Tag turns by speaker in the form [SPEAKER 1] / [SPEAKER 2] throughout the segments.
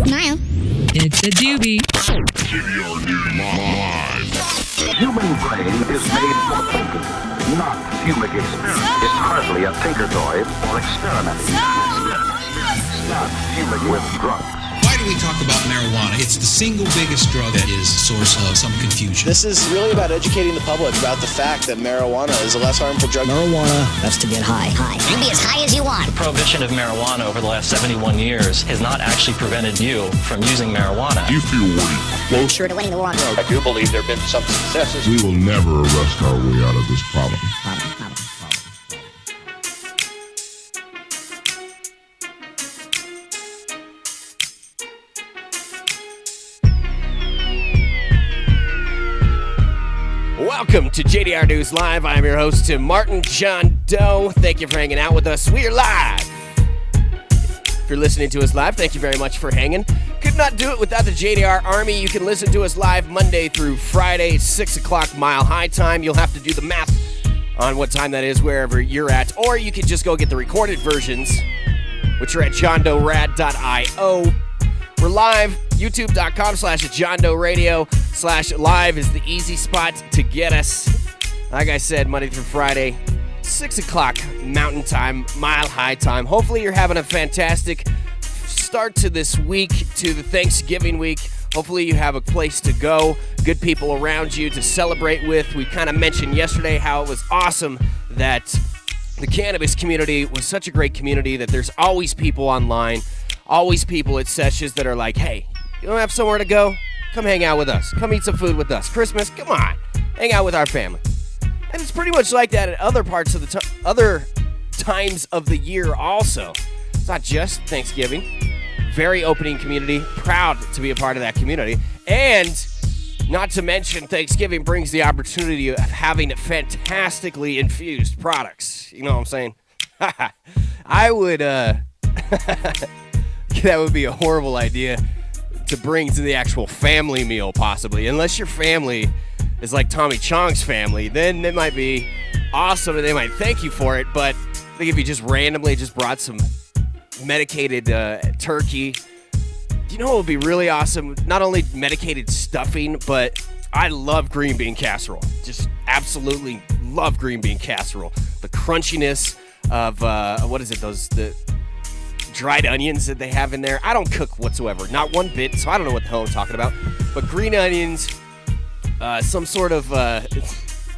[SPEAKER 1] Smile. It's a doobie.
[SPEAKER 2] JDR News Live.
[SPEAKER 3] The human brain is made for thinking, not human experiment. It's hardly a tinker toy or experiment. It's not human with drugs.
[SPEAKER 4] Why do we talk about marijuana? It's the single biggest drug that is a source of some confusion.
[SPEAKER 5] This is really about educating the public about the fact that marijuana is a less harmful drug.
[SPEAKER 6] Marijuana, that's to get high.
[SPEAKER 1] You can be as high as you want.
[SPEAKER 7] The prohibition of marijuana over the last 71 years has not actually prevented you from using marijuana.
[SPEAKER 2] Do you feel weak?
[SPEAKER 1] Close sure to winning the war on drugs.
[SPEAKER 5] I do believe there have been some successes.
[SPEAKER 2] We will never arrest our way out of this problem.
[SPEAKER 8] Welcome to JDR News Live. I am your host, Tim Martin, John Doe. Thank you for hanging out with us. We are live. If you're listening to us live, thank you very much for hanging. Could not do it without the JDR Army. You can listen to us live Monday through Friday, 6 o'clock Mile High time. You'll have to do the math on what time that is wherever you're at. Or you can just go get the recorded versions, which are at johndorad.io. We're live, youtube.com/JohnDoeRadio/live is the easy spot to get us. Like I said, Monday through Friday, 6 o'clock Mountain Time, Mile High time. Hopefully you're having a fantastic start to this week, to the Thanksgiving week. Hopefully you have a place to go, good people around you to celebrate with. We kind of mentioned yesterday how it was awesome that the cannabis community was such a great community, that there's always people online, always people at sessions that are like, hey, you don't have somewhere to go? Come hang out with us. Come eat some food with us. Christmas, come on. Hang out with our family. And it's pretty much like that at other parts of the other times of the year also. It's not just Thanksgiving. Very opening community. Proud to be a part of that community. And not to mention, Thanksgiving brings the opportunity of having fantastically infused products. You know what I'm saying? I would, that would be a horrible idea to bring to the actual family meal, possibly. Unless your family is like Tommy Chong's family, then it might be awesome and they might thank you for it. But I think if you just randomly just brought some medicated turkey, you know what would be really awesome? Not only medicated stuffing, but I love green bean casserole. Just absolutely love green bean casserole. The crunchiness of, the dried onions that they have in there. I don't cook whatsoever, not one bit, so I don't know what the hell I'm talking about. But green onions, some sort of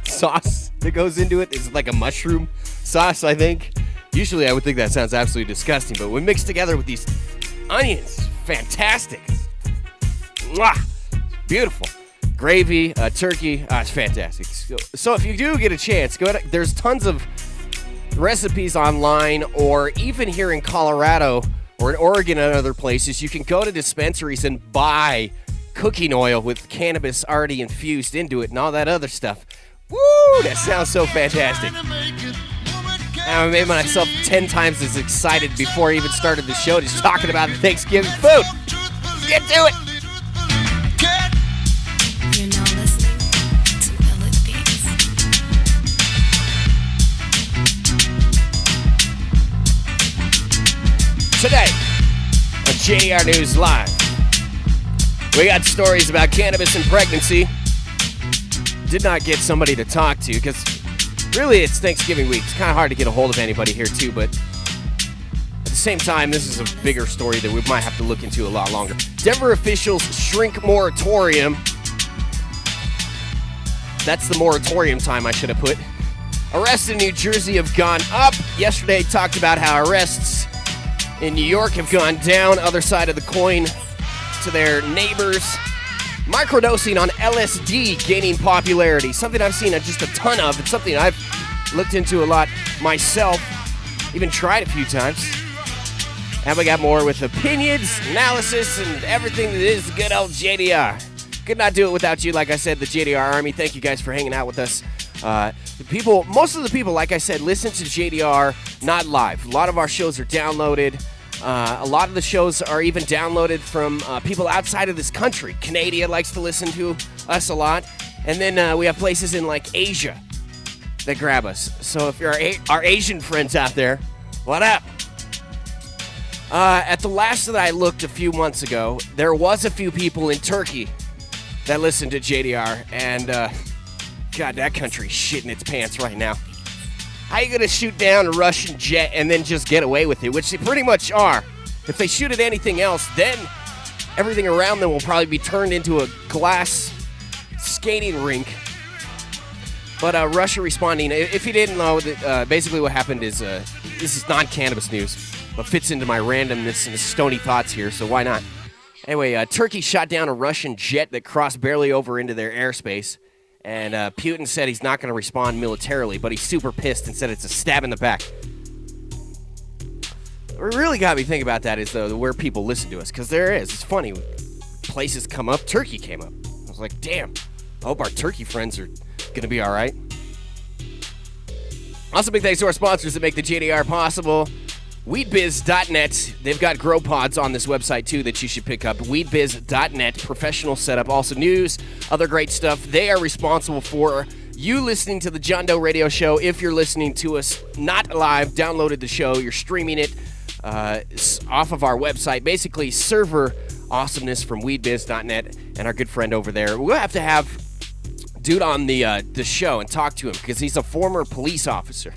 [SPEAKER 8] sauce that goes into it is like a mushroom sauce, I think. Usually I would think that sounds absolutely disgusting, but when mixed together with these onions, fantastic. Mwah! Beautiful. Gravy, turkey, it's fantastic. So if you do get a chance, there's tons of recipes online, or even here in Colorado or in Oregon and other places, you can go to dispensaries and buy cooking oil with cannabis already infused into it and all that other stuff. Woo! That sounds so fantastic. I made myself 10 times as excited before I even started the show just talking about the Thanksgiving food. Let's get to it.
[SPEAKER 9] You're now listening to Illit Beats.
[SPEAKER 8] Today on JDR News Live, we got stories about cannabis and pregnancy. Did not get somebody to talk to because really it's Thanksgiving week. It's kind of hard to get a hold of anybody here too, but at the same time, this is a bigger story that we might have to look into a lot longer. Denver officials shrink moratorium. That's the moratorium time I should have put. Arrests in New Jersey have gone up. Yesterday talked about how arrests in New York have gone down. Other side of the coin to their neighbors. Microdosing on LSD gaining popularity. Something I've seen just a ton of. It's something I've looked into a lot myself. Even tried a few times. And we got more with opinions, analysis, and everything that is good old JDR. Could not do it without you. Like I said, the JDR Army. Thank you guys for hanging out with us. Most of the people, like I said, listen to JDR not live. A lot of our shows are downloaded. A lot of the shows are even downloaded from people outside of this country. Canada likes to listen to us a lot. And then we have places in like Asia that grab us. So if you're our Asian friends out there, what up? At the last that I looked a few months ago, there was a few people in Turkey that listened to JDR, and God, that country's shitting its pants right now. How you gonna shoot down a Russian jet and then just get away with it, which they pretty much are. If they shoot at anything else, then everything around them will probably be turned into a glass skating rink. But Russia responding, if you didn't know, basically what happened is, this is non-cannabis news, but fits into my randomness and stony thoughts here, so why not? Anyway, Turkey shot down a Russian jet that crossed barely over into their airspace, and Putin said he's not going to respond militarily, but he's super pissed and said it's a stab in the back. What really got me thinking about that is, though, where people listen to us, because there is. It's funny. Places come up. Turkey came up. I was like, damn, I hope our Turkey friends are going to be all right. Also, big thanks to our sponsors that make the JDR possible. Weedbiz.net. They've got grow pods on this website, too, that you should pick up. Weedbiz.net. Professional setup. Also news, other great stuff. They are responsible for you listening to the John Doe Radio Show. If you're listening to us not live, downloaded the show, you're streaming it off of our website. Basically, server awesomeness from Weedbiz.net and our good friend over there. We'll have to have dude on the show and talk to him because he's a former police officer.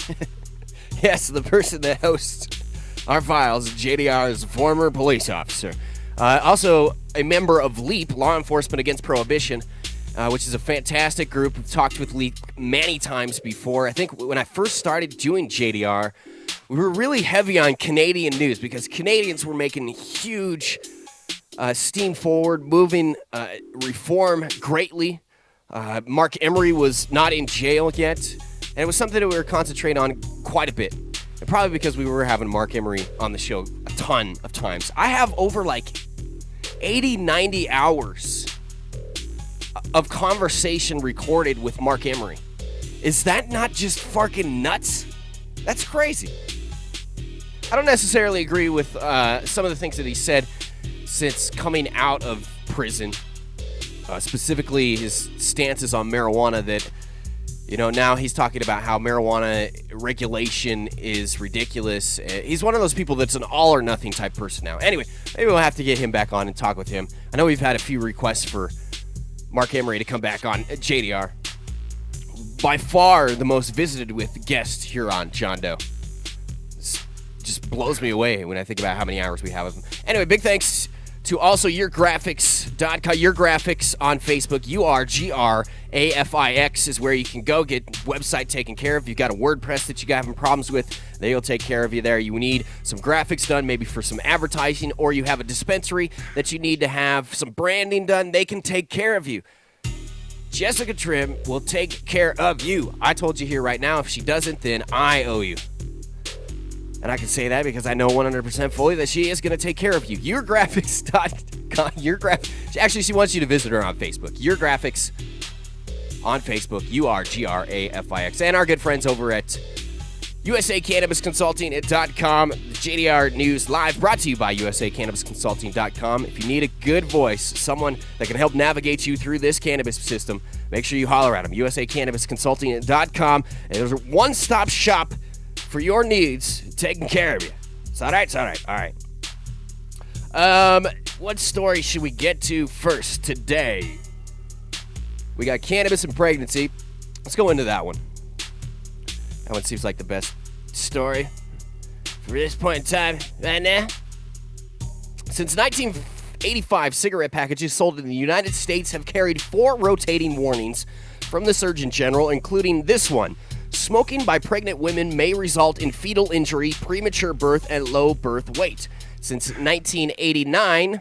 [SPEAKER 8] Yes, the person that hosts our files, JDR, is a former police officer. Also, a member of LEAP, Law Enforcement Against Prohibition, which is a fantastic group. We've talked with LEAP many times before. I think when I first started doing JDR, we were really heavy on Canadian news because Canadians were making huge steam forward, moving reform greatly. Mark Emery was not in jail yet, and it was something that we were concentrating on quite a bit. And probably because we were having Mark Emery on the show a ton of times. I have over like 80, 90 hours of conversation recorded with Mark Emery. Is that not just fucking nuts? That's crazy. I don't necessarily agree with some of the things that he said since coming out of prison. Specifically his stances on marijuana that, you know, now he's talking about how marijuana regulation is ridiculous. He's one of those people that's an all or nothing type person now. Anyway, maybe we'll have to get him back on and talk with him. I know we've had a few requests for Mark Emery to come back on JDR. By far the most visited with guest here on John Doe. This just blows me away when I think about how many hours we have of him. Anyway, big thanks to also YourGraphics.com. Your Graphics on Facebook. URGRAFIX is where you can go get website taken care of. You've got a WordPress that you're having problems with, they'll take care of you there. You need some graphics done, maybe for some advertising, or you have a dispensary that you need to have some branding done, they can take care of you. Jessica Trim will take care of you. I told you here right now, if she doesn't, then I owe you. And I can say that because I know 100% fully that she is going to take care of you. YourGraphics.com. Actually, she wants you to visit her on Facebook. YourGraphics on Facebook. URGRAFIX. And our good friends over at USACannabisConsulting.com. JDR News Live brought to you by USACannabisConsulting.com. If you need a good voice, someone that can help navigate you through this cannabis system, make sure you holler at them. USACannabisConsulting.com. And there's a one-stop shop for your needs, taking care of you. It's all right, it's all right, all right. What story should we get to first today? We got Cannabis and Pregnancy. Let's go into that one. That one seems like the best story for this point in time right now. Since 1985, cigarette packages sold in the United States have carried 4 rotating warnings from the Surgeon General, including this one. Smoking by pregnant women may result in fetal injury, premature birth, and low birth weight. Since 1989,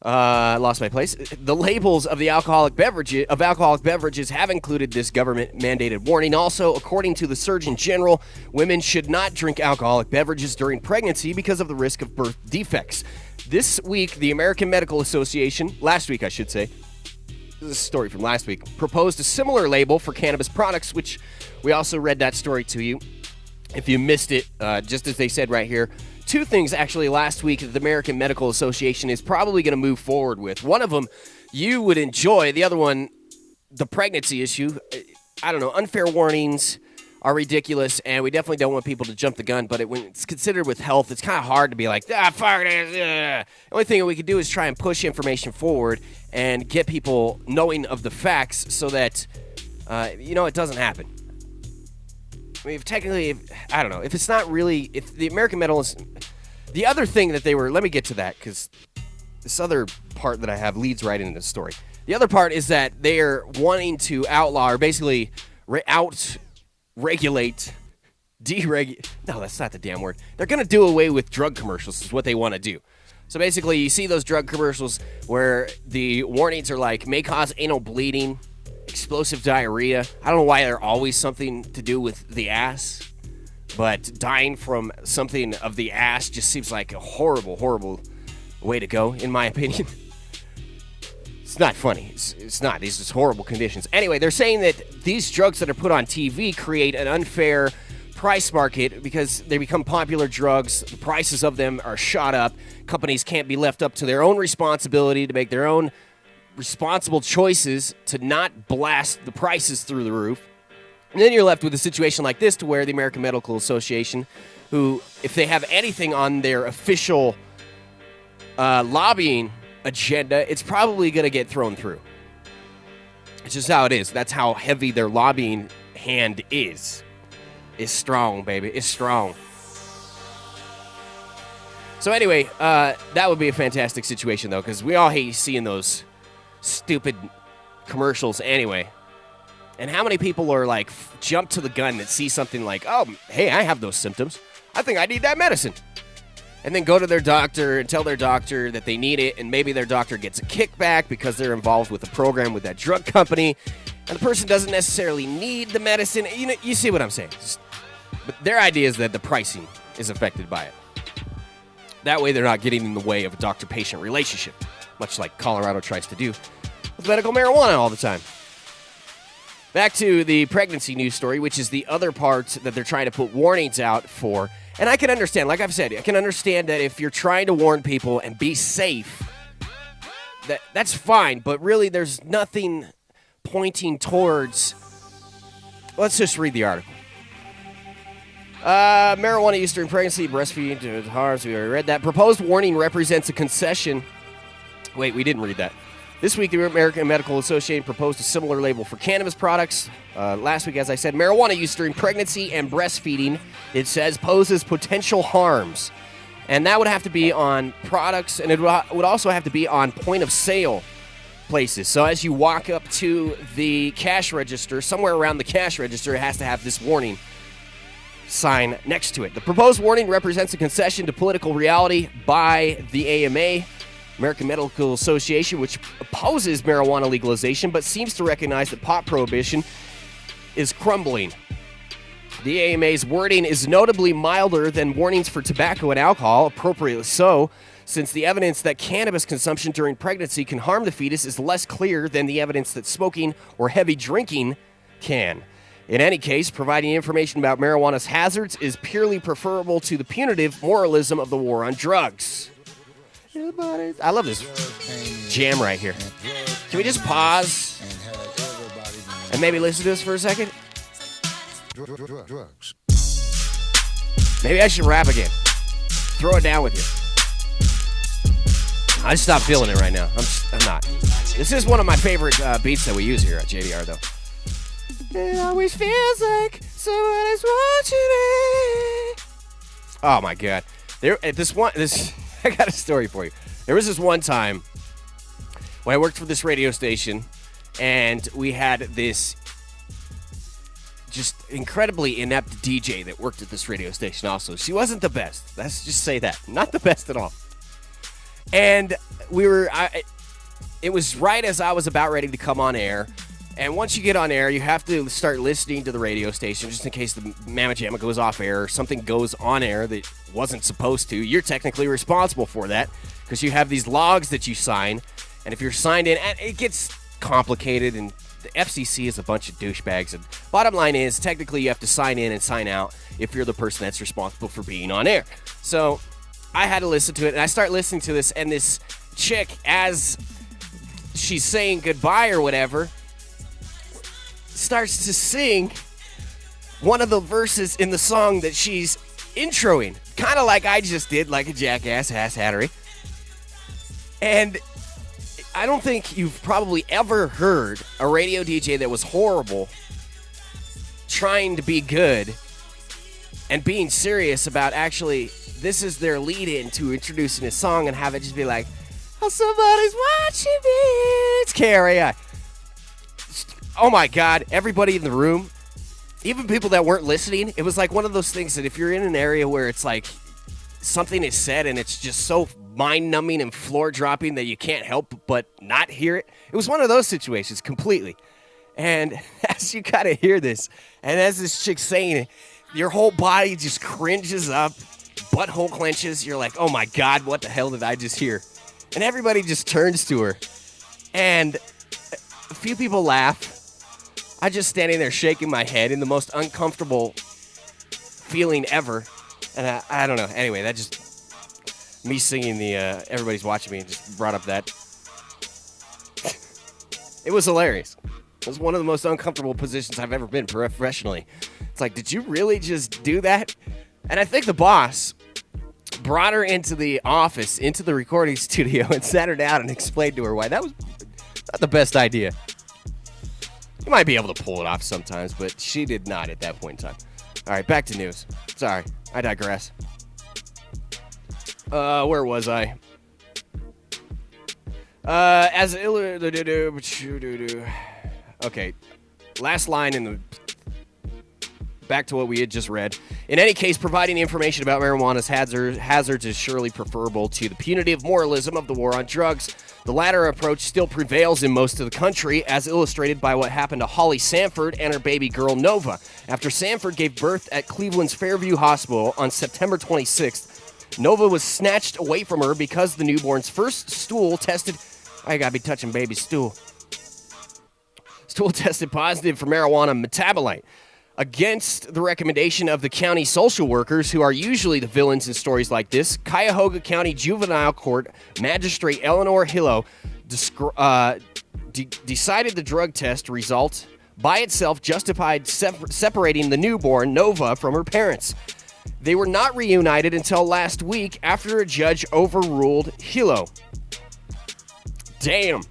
[SPEAKER 8] I lost my place. The labels of alcoholic beverages have included this government-mandated warning. Also, according to the Surgeon General, women should not drink alcoholic beverages during pregnancy because of the risk of birth defects. This week, the American Medical Association, last week I should say, this is a story from last week, proposed a similar label for cannabis products, which we also read that story to you. If you missed it, just as they said right here, 2 things actually last week that the American Medical Association is probably going to move forward with. One of them you would enjoy. The other one, the pregnancy issue. I don't know, unfair warnings, are ridiculous, and we definitely don't want people to jump the gun. But when it's considered with health, it's kind of hard to be like, fuck this. The only thing that we can do is try and push information forward and get people knowing of the facts so that, it doesn't happen. I mean, I don't know. If it's not really, if the American Medical is, the other thing that let me get to that, because this other part that I have leads right into the story. The other part is that they're wanting to outlaw or basically regulate, no, that's not the damn word. They're going to do away with drug commercials is what they want to do. So basically, you see those drug commercials where the warnings are like, may cause anal bleeding, explosive diarrhea. I don't know why they're always something to do with the ass, but dying from something of the ass just seems like a horrible, horrible way to go, in my opinion. It's not funny. It's not. These are just horrible conditions. Anyway, they're saying that these drugs that are put on TV create an unfair price market because they become popular drugs. The prices of them are shot up. Companies can't be left up to their own responsibility to make their own responsible choices to not blast the prices through the roof. And then you're left with a situation like this to where the American Medical Association, who, if they have anything on their official lobbying agenda, it's probably going to get thrown through. It's just how it is. That's how heavy their lobbying hand is. It's strong, baby. It's strong. So anyway, that would be a fantastic situation, though, because we all hate seeing those stupid commercials anyway. And how many people are like, jump to the gun that see something like, oh, hey, I have those symptoms. I think I need that medicine. And then go to their doctor and tell their doctor that they need it, and maybe their doctor gets a kickback because they're involved with a program with that drug company, and the person doesn't necessarily need the medicine. You see what I'm saying? But their idea is that the pricing is affected by it. That way they're not getting in the way of a doctor-patient relationship, much like Colorado tries to do with medical marijuana all the time. Back to the pregnancy news story, which is the other part that they're trying to put warnings out for. And I can understand, like I've said, I can understand that if you're trying to warn people and be safe, that's fine. But really, there's nothing pointing towards. Let's just read the article. Marijuana use during pregnancy, breastfeeding to harms. We already read that. Proposed warning represents a concession. Wait, we didn't read that. This week, the American Medical Association proposed a similar label for cannabis products. Last week, as I said, marijuana use during pregnancy and breastfeeding, it says, poses potential harms. And that would have to be on products, and it would also have to be on point-of-sale places. So as you walk up to the cash register, somewhere around the cash register, it has to have this warning sign next to it. The proposed warning represents a concession to political reality by the AMA, American Medical Association, which opposes marijuana legalization, but seems to recognize that pot prohibition is crumbling. The AMA's wording is notably milder than warnings for tobacco and alcohol, appropriately so, since the evidence that cannabis consumption during pregnancy can harm the fetus is less clear than the evidence that smoking or heavy drinking can. In any case, providing information about marijuana's hazards is purely preferable to the punitive moralism of the war on drugs. I love this jam right here. Can we just pause and maybe listen to this for a second?
[SPEAKER 2] Drugs.
[SPEAKER 8] Maybe I should rap again. Throw it down with you. I just stopped feeling it right now. I'm not. This is one of my favorite beats that we use here at JDR, though. It always feels like someone is watching it. Oh my God! I got a story for you. There was this one time when I worked for this radio station, and we had this just incredibly inept DJ that worked at this radio station also. She wasn't the best. Let's just say that. Not the best at all. And it was right as I was about ready to come on air. And once you get on air, you have to start listening to the radio station just in case the Mamma Jamma goes off air or something goes on air that wasn't supposed to. You're technically responsible for that because you have these logs that you sign. And if you're signed in, it gets complicated, and the FCC is a bunch of douchebags. And bottom line is, technically, you have to sign in and sign out if you're the person that's responsible for being on air. So I had to listen to it, and I start listening to this, and this chick, as she's saying goodbye or whatever, starts to sing one of the verses in the song that she's introing, kind of like I just did, like a jackass ass hattery. And I don't think you've probably ever heard a radio DJ that was horrible trying to be good and being serious about actually, this is their lead-in to introducing a song and have it just be like, oh, somebody's watching me. It's KRAI. Oh my God, everybody in the room, even people that weren't listening, it was like one of those things that if you're in an area where it's like something is said and it's just so mind-numbing and floor-dropping that you can't help but not hear it. It was one of those situations completely. And as you kind of hear this, and as this chick's saying it, your whole body just cringes up, butthole clenches. You're like, oh my God, what the hell did I just hear? And everybody just turns to her. And a few people laugh. I'm just standing there shaking my head in the most uncomfortable feeling ever. And I don't know. Anyway, that just, me singing the Everybody's Watching Me just brought up that. It was hilarious. It was one of the most uncomfortable positions I've ever been professionally. It's like, did you really just do that? And I think the boss brought her into the office, into the recording studio, and sat her down and explained to her why that was not the best idea. You might be able to pull it off sometimes, but she did not at that point in time. All right, back to news. Sorry, I digress. Where was I? Okay, last line in the... Back to what we had just read. In any case, providing information about marijuana's hazards is surely preferable to the punitive moralism of the war on drugs. The latter approach still prevails in most of the country, as illustrated by what happened to Holly Sanford and her baby girl Nova. After Sanford gave birth at Cleveland's Fairview Hospital on September 26th, Nova was snatched away from her because the newborn's first stool tested... I gotta be touching baby's stool. Stool tested positive for marijuana metabolite. Against the recommendation of the county social workers, who are usually the villains in stories like this, Cuyahoga County Juvenile Court Magistrate Eleanor Hillo decided the drug test result by itself justified separating the newborn, Nova, from her parents. They were not reunited until last week after a judge overruled Hillo. Damn.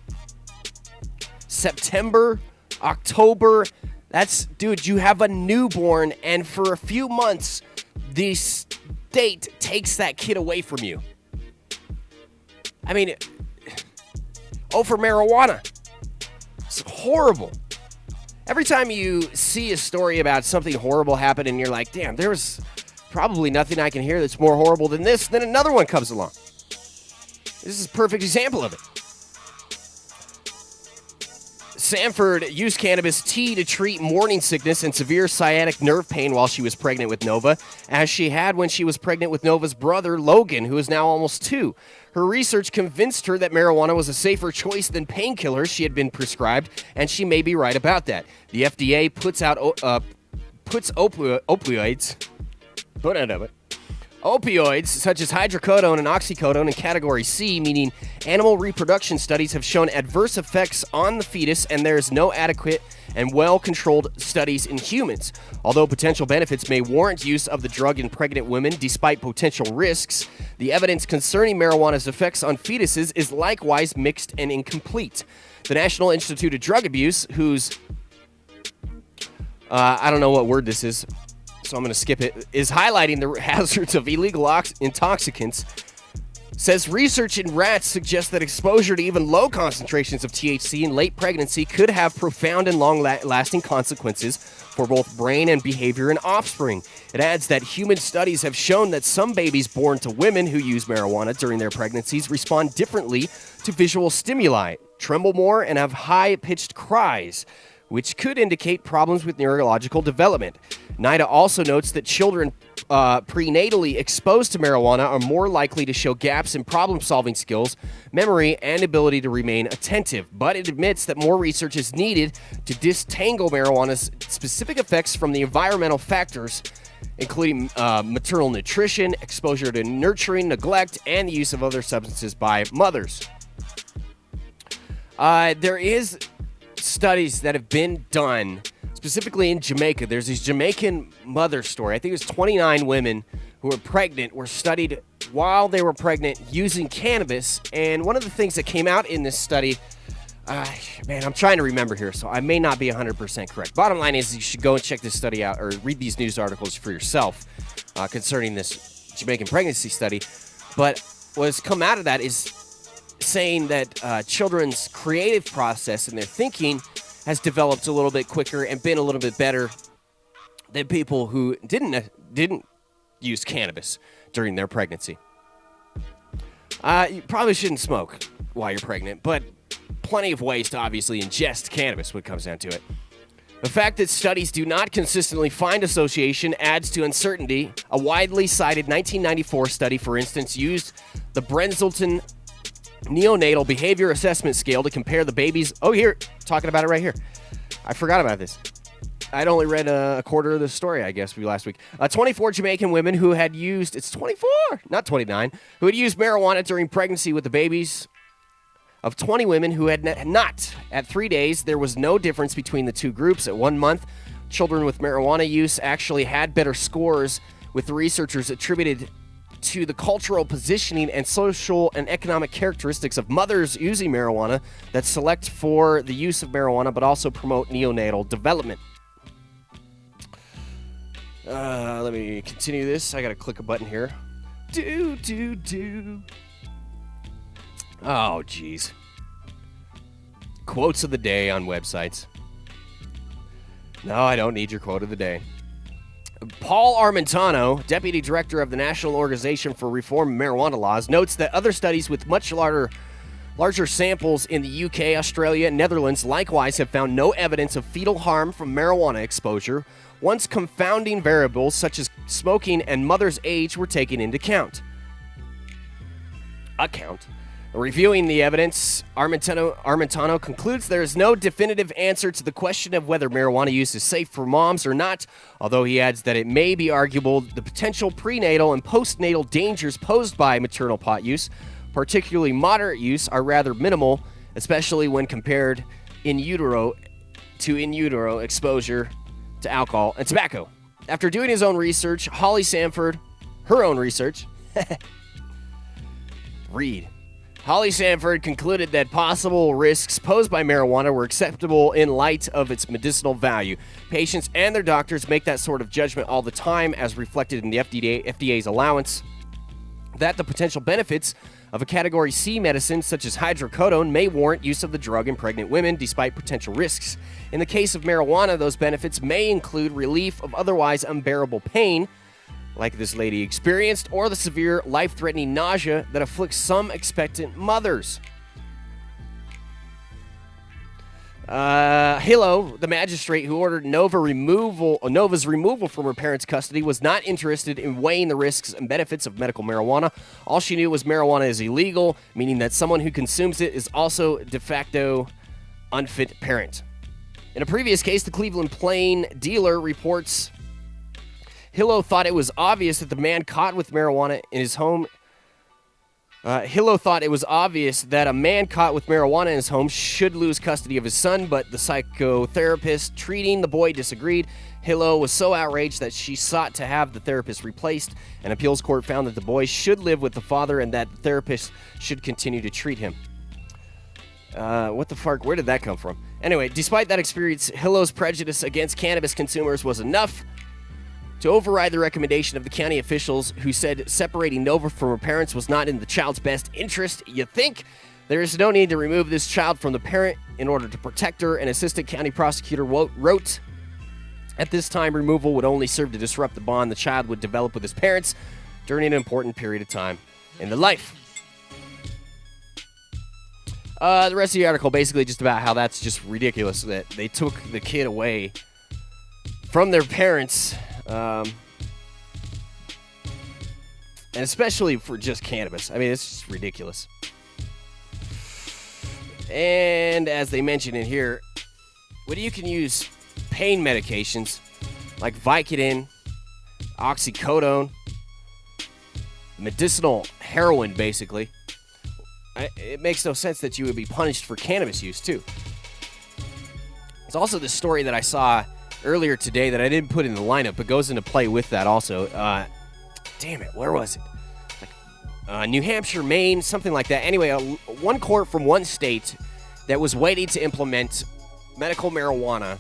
[SPEAKER 8] September, October... That's, dude, you have a newborn, and for a few months, the state takes that kid away from you. I mean, for marijuana. It's horrible. Every time you see a story about something horrible happen, and you're like, damn, there's probably nothing I can hear that's more horrible than this, then another one comes along. This is a perfect example of it. Sanford used cannabis tea to treat morning sickness and severe sciatic nerve pain while she was pregnant with Nova, as she had when she was pregnant with Nova's brother, Logan, who is now almost 2. Her research convinced her that marijuana was a safer choice than painkillers she had been prescribed, and she may be right about that. The FDA puts opioids such as hydrocodone and oxycodone in Category C, meaning animal reproduction studies have shown adverse effects on the fetus, and there is no adequate and well-controlled studies in humans. Although potential benefits may warrant use of the drug in pregnant women despite potential risks, the evidence concerning marijuana's effects on fetuses is likewise mixed and incomplete. The National Institute of Drug Abuse, whose... I don't know what word this is, so I'm going to skip it, is highlighting the hazards of illegal intoxicants, says research in rats suggests that exposure to even low concentrations of THC in late pregnancy could have profound and long-lasting consequences for both brain and behavior in offspring. It adds that human studies have shown that some babies born to women who use marijuana during their pregnancies respond differently to visual stimuli, tremble more, and have high-pitched cries, which could indicate problems with neurological development. NIDA also notes that children prenatally exposed to marijuana are more likely to show gaps in problem-solving skills, memory, and ability to remain attentive. But it admits that more research is needed to disentangle marijuana's specific effects from the environmental factors, including maternal nutrition, exposure to nurturing, neglect, and the use of other substances by mothers. There is studies that have been done specifically in Jamaica. There's this Jamaican mother story. I think it was 29 women who were pregnant were studied while they were pregnant using cannabis. And one of the things that came out in this study, I'm trying to remember here, so I may not be 100% correct. Bottom line is you should go and check this study out or read these news articles for yourself concerning this Jamaican pregnancy study. But what's come out of that is saying that children's creative process and their thinking has developed a little bit quicker and been a little bit better than people who didn't use cannabis during their pregnancy. You probably shouldn't smoke while you're pregnant, but plenty of ways to obviously ingest cannabis when it comes down to it. The fact that studies do not consistently find association adds to uncertainty. A widely cited 1994 study, for instance, used the Brenzelton Neonatal Behavior Assessment Scale to compare the babies. Oh, here, talking about it right here. I forgot about this. I'd only read a quarter of the story, I guess, last week. 24 Jamaican women who had used, it's 24, not 29, who had used marijuana during pregnancy with the babies. Of 20 women who had not, at 3 days, there was no difference between the two groups. At 1 month, children with marijuana use actually had better scores, with the researchers attributed to the cultural positioning and social and economic characteristics of mothers using marijuana that select for the use of marijuana but also promote neonatal development. Let me continue this. I gotta click a button here. Oh, jeez. Quotes of the day on websites. No, I don't need your quote of the day. Paul Armentano, Deputy Director of the National Organization for Reform Marijuana Laws, notes that other studies with much larger samples in the UK, Australia, and Netherlands likewise have found no evidence of fetal harm from marijuana exposure once confounding variables such as smoking and mother's age were taken into account. Reviewing the evidence, Armentano concludes there is no definitive answer to the question of whether marijuana use is safe for moms or not, although he adds that it may be arguable the potential prenatal and postnatal dangers posed by maternal pot use, particularly moderate use, are rather minimal, especially when compared in utero exposure to alcohol and tobacco. After doing his own research, Holly Sanford concluded that possible risks posed by marijuana were acceptable in light of its medicinal value. Patients and their doctors make that sort of judgment all the time, as reflected in the FDA's allowance that the potential benefits of a Category C medicine such as hydrocodone may warrant use of the drug in pregnant women despite potential risks. In the case of marijuana, those benefits may include relief of otherwise unbearable pain, like this lady experienced, or the severe life-threatening nausea that afflicts some expectant mothers. Hilo, the magistrate who ordered Nova's removal from her parents' custody, was not interested in weighing the risks and benefits of medical marijuana. All she knew was marijuana is illegal, meaning that someone who consumes it is also de facto unfit parent. In a previous case, the Cleveland Plain Dealer reports Hilo thought it was obvious that the man caught with marijuana in his home. Hilo thought it was obvious that a man caught with marijuana in his home should lose custody of his son, but the psychotherapist treating the boy disagreed. Hilo was so outraged that she sought to have the therapist replaced. An appeals court found that the boy should live with the father and that the therapist should continue to treat him. What the fuck? Where did that come from? Anyway, despite that experience, Hilo's prejudice against cannabis consumers was enough to override the recommendation of the county officials who said separating Nova from her parents was not in the child's best interest. You think? There is no need to remove this child from the parent in order to protect her, an assistant county prosecutor wrote. At this time, removal would only serve to disrupt the bond the child would develop with his parents during an important period of time in their life. The rest of the article basically just about how that's just ridiculous that they took the kid away from their parents. And especially for just cannabis. I mean, it's just ridiculous. And as they mention in here, when you can use pain medications like Vicodin, oxycodone, medicinal heroin, basically, it makes no sense that you would be punished for cannabis use, too. There's also this story that I saw earlier today that I didn't put in the lineup, but goes into play with that also. Damn it, where was it? New Hampshire, Maine, something like that. Anyway, one court from one state that was waiting to implement medical marijuana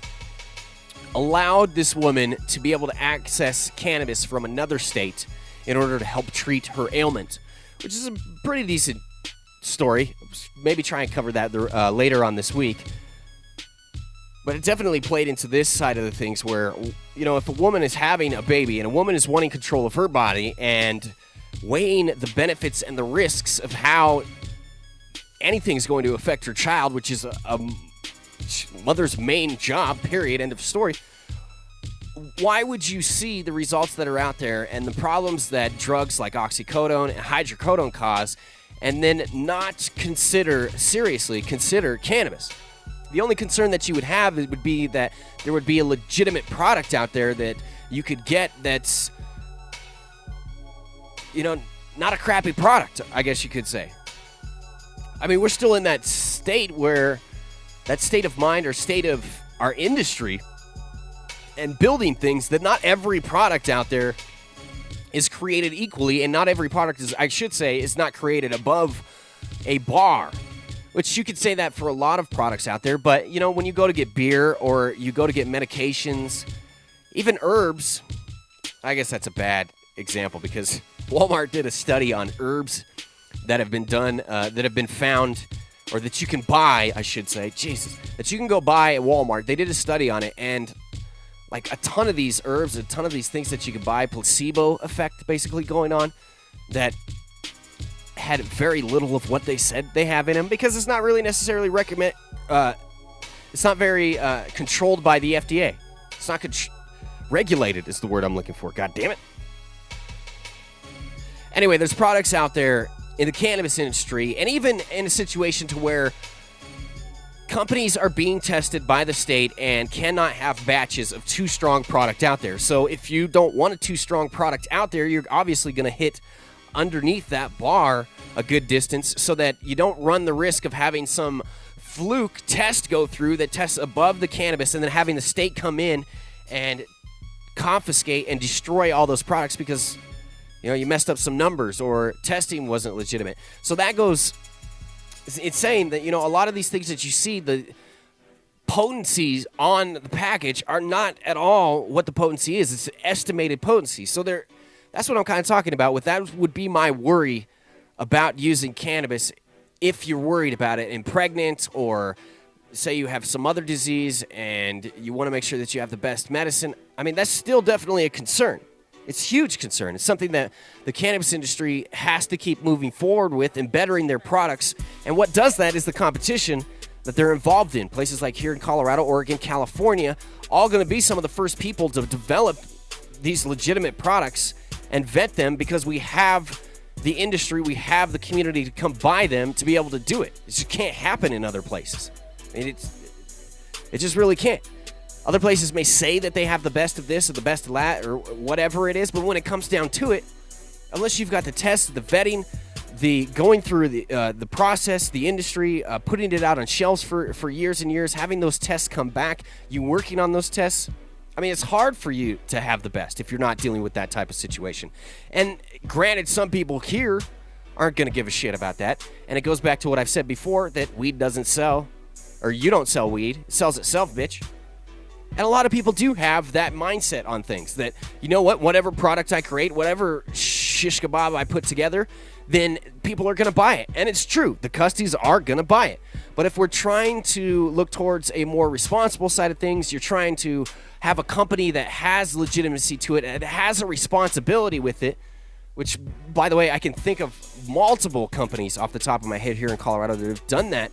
[SPEAKER 8] allowed this woman to be able to access cannabis from another state in order to help treat her ailment, which is a pretty decent story. Maybe try and cover that later on this week. But it definitely played into this side of the things where, you know, if a woman is having a baby and a woman is wanting control of her body and weighing the benefits and the risks of how anything's going to affect her child, which is a mother's main job, period, end of story, why would you see the results that are out there and the problems that drugs like oxycodone and hydrocodone cause and then not seriously consider cannabis? The only concern that you would have would be that there would be a legitimate product out there that you could get that's, you know, not a crappy product, I guess you could say. I mean, we're still in that state where, that state of mind or state of our industry and building things that not every product out there is created equally, and not every product is, I should say, is not created above a bar, which you could say that for a lot of products out there. But, you know, when you go to get beer or you go to get medications, even herbs, I guess that's a bad example because Walmart did a study on herbs that have been done, that have been found, or that you can buy, I should say, that you can go buy at Walmart. They did a study on it, and like a ton of these herbs, a ton of these things that you can buy, placebo effect basically going on, that had very little of what they said they have in them because it's not really necessarily it's not very controlled by the FDA. It's not regulated is the word I'm looking for. God damn it. Anyway, there's products out there in the cannabis industry, and even in a situation to where companies are being tested by the state and cannot have batches of too strong product out there. So if you don't want a too strong product out there, you're obviously going to hit underneath that bar a good distance so that you don't run the risk of having some fluke test go through that tests above the cannabis and then having the state come in and confiscate and destroy all those products because, you know, you messed up some numbers or testing wasn't legitimate. So that goes, it's saying that, you know, a lot of these things that you see, the potencies on the package are not at all what the potency is. It's estimated potency. So that's what I'm kind of talking about. With that would be my worry about using cannabis if you're worried about it and pregnant, or say you have some other disease and you want to make sure that you have the best medicine. I mean, that's still definitely a concern. It's a huge concern. It's something that the cannabis industry has to keep moving forward with and bettering their products. And what does that is the competition that they're involved in. Places like here in Colorado, Oregon, California, all going to be some of the first people to develop these legitimate products and vet them because we have the industry, we have the community to come buy them to be able to do it. It just can't happen in other places. I mean, it just really can't. Other places may say that they have the best of this or the best of that or whatever it is, but when it comes down to it, unless you've got the test, the vetting, the going through the process, the industry, putting it out on shelves for years and years, having those tests come back, you working on those tests, I mean, it's hard for you to have the best if you're not dealing with that type of situation. And granted, some people here aren't going to give a shit about that. And it goes back to what I've said before, that weed doesn't sell, or you don't sell weed. It sells itself, bitch. And a lot of people do have that mindset on things that, you know what, whatever product I create, whatever shish kebab I put together, then people are going to buy it. And it's true. The custies are going to buy it. But if we're trying to look towards a more responsible side of things, you're trying to have a company that has legitimacy to it and has a responsibility with it, which, by the way, I can think of multiple companies off the top of my head here in Colorado that have done that.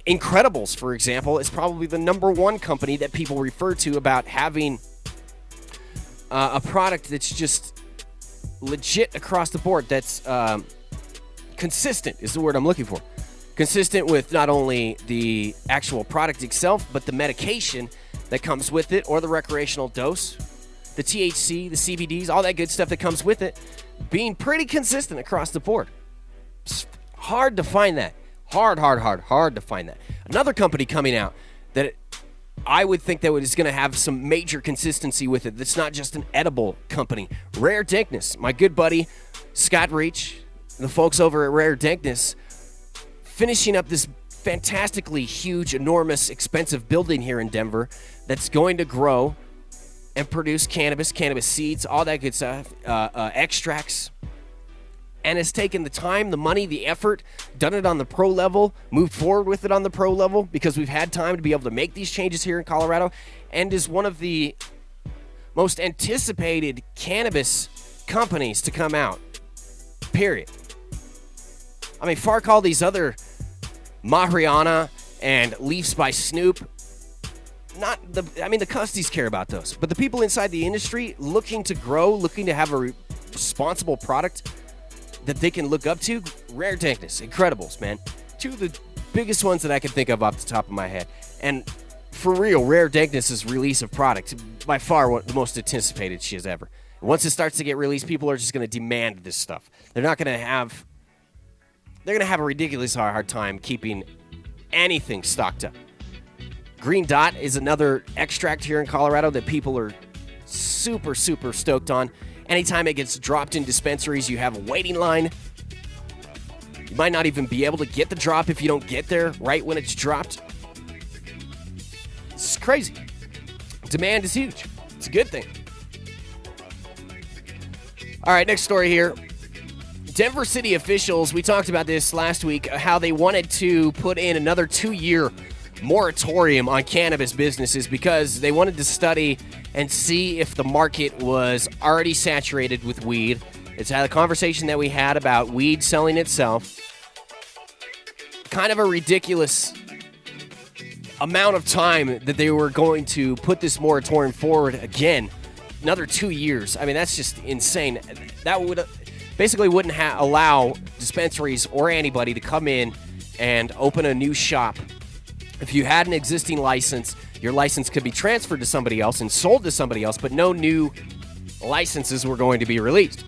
[SPEAKER 8] Incredibles, for example, is probably the number one company that people refer to about having a product that's just legit across the board, that's consistent is the word I'm looking for. Consistent with not only the actual product itself, but the medication that comes with it, or the recreational dose, the THC, the CBDs, all that good stuff that comes with it, being pretty consistent across the board. It's hard to find that. Hard to find that. Another company coming out that I would think that it's going to have some major consistency with it. It's not just an edible company. Rare Dankness, my good buddy Scott Reach, the folks over at Rare Dankness, finishing up this fantastically huge, enormous, expensive building here in Denver that's going to grow and produce cannabis seeds, all that good stuff, extracts. And has taken the time, the money, the effort, done it on the pro level, moved forward with it on the pro level because we've had time to be able to make these changes here in Colorado, and is one of the most anticipated cannabis companies to come out, period. I mean, fuck all these other Marijuana and Leafs by Snoop. The Custies care about those, but the people inside the industry looking to grow, looking to have a responsible product that they can look up to, Rare Dankness, Incredibles, man. Two of the biggest ones that I can think of off the top of my head. And for real, Rare Dankness' release of product, by far the most anticipated she has ever. Once it starts to get released, people are just going to demand this stuff. They're going to have a ridiculously hard time keeping anything stocked up. Green Dot is another extract here in Colorado that people are super, super stoked on. Anytime it gets dropped in dispensaries, you have a waiting line. You might not even be able to get the drop if you don't get there right when it's dropped. It's crazy. Demand is huge. It's a good thing. All right, next story here. Denver city officials, we talked about this last week, how they wanted to put in another 2-year moratorium on cannabis businesses because they wanted to study and see if the market was already saturated with weed. It's had a conversation that we had about weed selling itself. Kind of a ridiculous amount of time that they were going to put this moratorium forward again. Another 2 years. I mean, that's just insane. That would basically wouldn't allow dispensaries or anybody to come in and open a new shop. If you had an existing license, your license could be transferred to somebody else and sold to somebody else, but no new licenses were going to be released.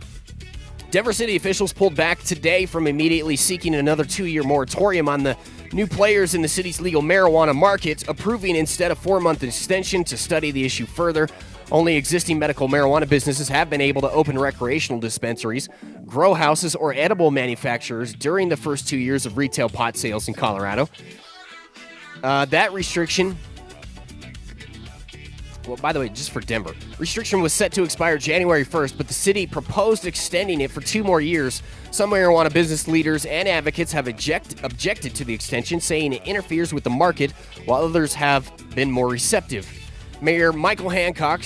[SPEAKER 8] Denver city officials pulled back today from immediately seeking another 2-year moratorium on the new players in the city's legal marijuana market, approving instead a 4-month extension to study the issue further. Only existing medical marijuana businesses have been able to open recreational dispensaries, grow houses, or edible manufacturers during the first 2 years of retail pot sales in Colorado. That restriction, well, by the way, just for Denver, restriction was set to expire January 1st, but the city proposed extending it for 2 more years. Some marijuana business leaders and advocates have objected to the extension, saying it interferes with the market, while others have been more receptive. Mayor Michael Hancock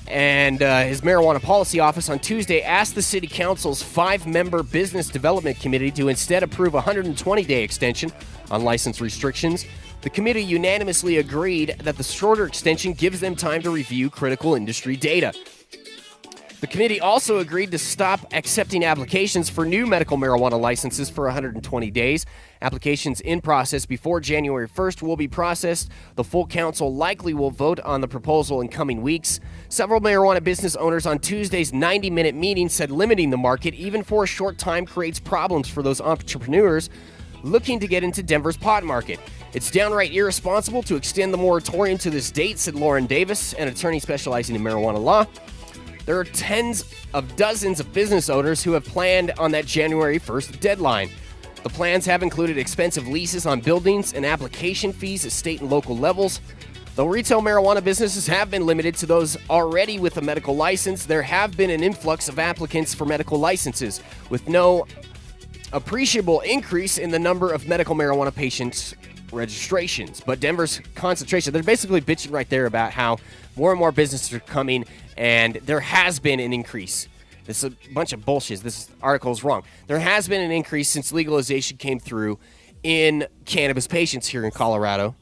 [SPEAKER 8] and his marijuana policy office on Tuesday asked the city council's 5-member business development committee to instead approve a 120-day extension on license restrictions. The committee unanimously agreed that the shorter extension gives them time to review critical industry data. The committee also agreed to stop accepting applications for new medical marijuana licenses for 120 days. Applications in process before January 1st will be processed. The full council likely will vote on the proposal in coming weeks. Several marijuana business owners on Tuesday's 90-minute meeting said limiting the market, even for a short time, creates problems for those entrepreneurs looking to get into Denver's pot market. It's downright irresponsible to extend the moratorium to this date, said Lauren Davis, an attorney specializing in marijuana law. There are tens of dozens of business owners who have planned on that January 1st deadline. The plans have included expensive leases on buildings and application fees at state and local levels. Though retail marijuana businesses have been limited to those already with a medical license, there have been an influx of applicants for medical licenses, with no appreciable increase in the number of medical marijuana patients registrations. But Denver's concentration, they're basically bitching right there about how more and more businesses are coming, and there has been an increase. This is a bunch of bullshit. This article is wrong. There has been an increase since legalization came through in cannabis patients here in Colorado.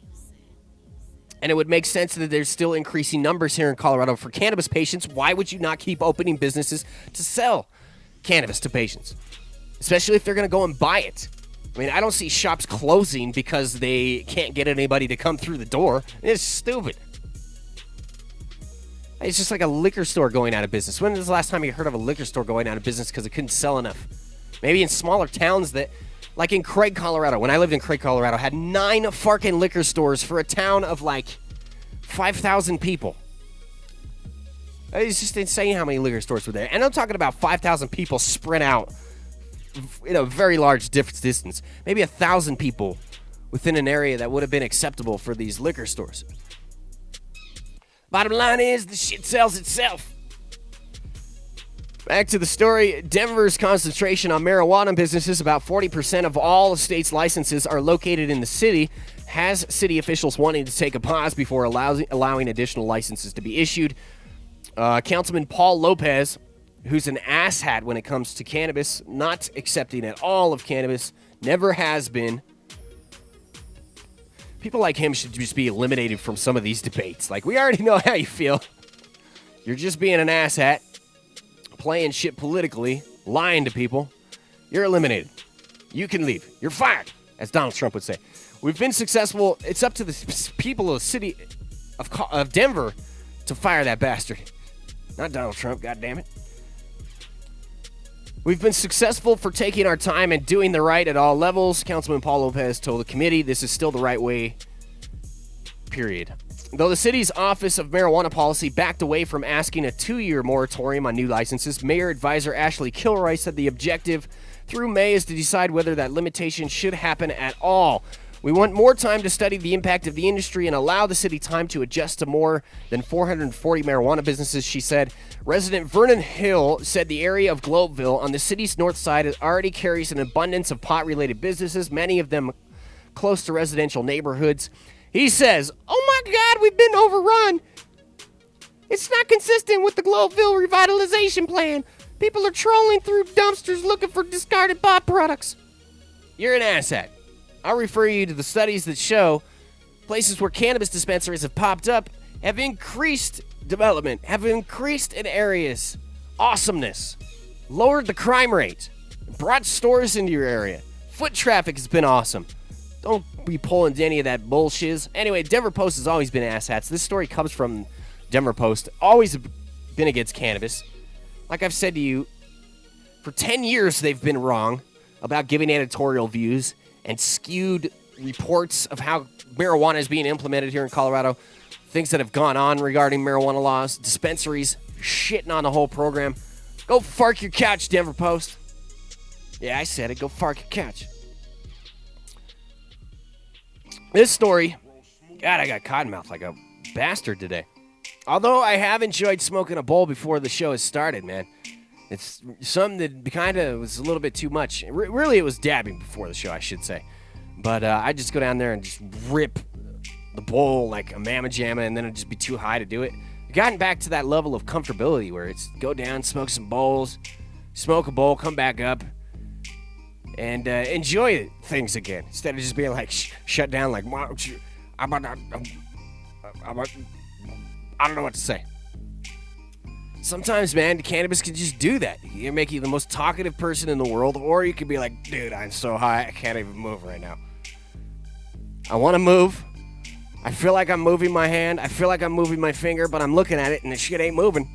[SPEAKER 8] And it would make sense that there's still increasing numbers here in Colorado for cannabis patients. Why would you not keep opening businesses to sell cannabis to patients? Especially if they're going to go and buy it. I mean, I don't see shops closing because they can't get anybody to come through the door. It's stupid. It's just like a liquor store going out of business. When was the last time you heard of a liquor store going out of business because it couldn't sell enough? Maybe in smaller towns that, like in Craig, Colorado. When I lived in Craig, Colorado, had 9 fucking liquor stores for a town of like 5,000 people. It's just insane how many liquor stores were there. And I'm talking about 5,000 people spread out in a very large distance. Maybe 1,000 people within an area that would have been acceptable for these liquor stores. Bottom line is, the shit sells itself. Back to the story. Denver's concentration on marijuana businesses, about 40% of all the state's licenses are located in the city, has city officials wanting to take a pause before allowing additional licenses to be issued. Councilman Paul Lopez, who's an asshat when it comes to cannabis, not accepting at all of cannabis, never has been. People like him should just be eliminated from some of these debates. Like, we already know how you feel. You're just being an asshat, playing shit politically, lying to people. You're eliminated. You can leave. You're fired, as Donald Trump would say. We've been successful. It's up to the people of the city of Denver to fire that bastard. Not Donald Trump, goddammit. We've been successful for taking our time and doing the right at all levels. Councilman Paul Lopez told the committee this is still the right way, period. Though the city's Office of Marijuana Policy backed away from asking a 2-year moratorium on new licenses, Mayor Advisor Ashley Kilroy said the objective through May is to decide whether that limitation should happen at all. We want more time to study the impact of the industry and allow the city time to adjust to more than 440 marijuana businesses, she said. Resident Vernon Hill said the area of Globeville on the city's north side already carries an abundance of pot-related businesses, many of them close to residential neighborhoods. He says, "Oh my God, we've been overrun. It's not consistent with the Globeville revitalization plan. People are trolling through dumpsters looking for discarded pot products." You're an asshat. I'll refer you to the studies that show places where cannabis dispensaries have popped up have increased development, have increased in areas, awesomeness, lowered the crime rate, brought stores into your area. Foot traffic has been awesome. Don't be pulling any of that bullshit. Anyway, Denver Post has always been asshats. This story comes from Denver Post. Always been against cannabis. Like I've said to you, for 10 years they've been wrong about giving editorial views and skewed reports of how marijuana is being implemented here in Colorado, things that have gone on regarding marijuana laws, dispensaries, shitting on the whole program. Go fark your couch, Denver Post. Yeah, I said it. Go fark your couch. This story, God, I got cottonmouth like a bastard today. Although I have enjoyed smoking a bowl before the show has started, man. It's something that kind of was a little bit too much. Really, it was dabbing before the show, I should say. But I just go down there and just rip the bowl like a mamma jamma, and then it'd just be too high to do it. I've gotten back to that level of comfortability where it's go down, smoke some bowls, smoke a bowl, come back up, and enjoy things again. Instead of just being like shut down like, I don't know what to say. Sometimes, man, cannabis can just do that. You can make you the most talkative person in the world, or you can be like, dude, I'm so high, I can't even move right now. I want to move. I feel like I'm moving my hand. I feel like I'm moving my finger, but I'm looking at it, and the shit ain't moving.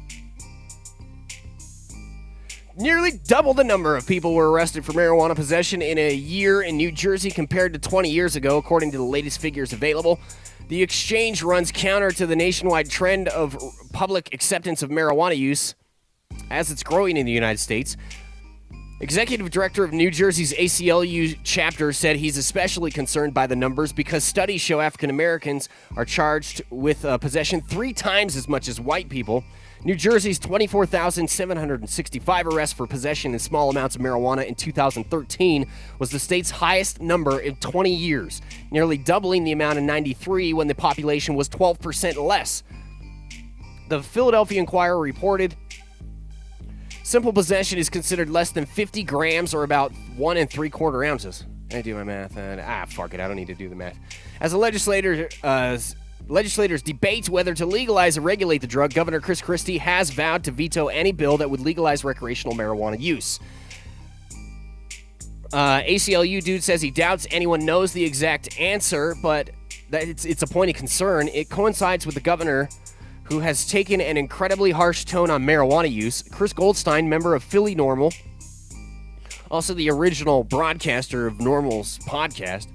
[SPEAKER 8] Nearly double the number of people were arrested for marijuana possession in a year in New Jersey compared to 20 years ago, according to the latest figures available. The exchange runs counter to the nationwide trend of public acceptance of marijuana use as it's growing in the United States. Executive Director of New Jersey's ACLU chapter said he's especially concerned by the numbers because studies show African Americans are charged with possession 3 times as much as white people. New Jersey's 24,765 arrests for possession in small amounts of marijuana in 2013 was the state's highest number in 20 years, nearly doubling the amount in 93 when the population was 12% less. The Philadelphia Inquirer reported simple possession is considered less than 50 grams or about 1 3/4 ounces. I do my math. Fuck it. I don't need to do the math. As a legislators debate whether to legalize or regulate the drug, Governor Chris Christie has vowed to veto any bill that would legalize recreational marijuana use. ACLU dude says he doubts anyone knows the exact answer, but that it's a point of concern. It coincides with the governor who has taken an incredibly harsh tone on marijuana use. Chris Goldstein, member of Philly Normal, also the original broadcaster of Normal's podcast,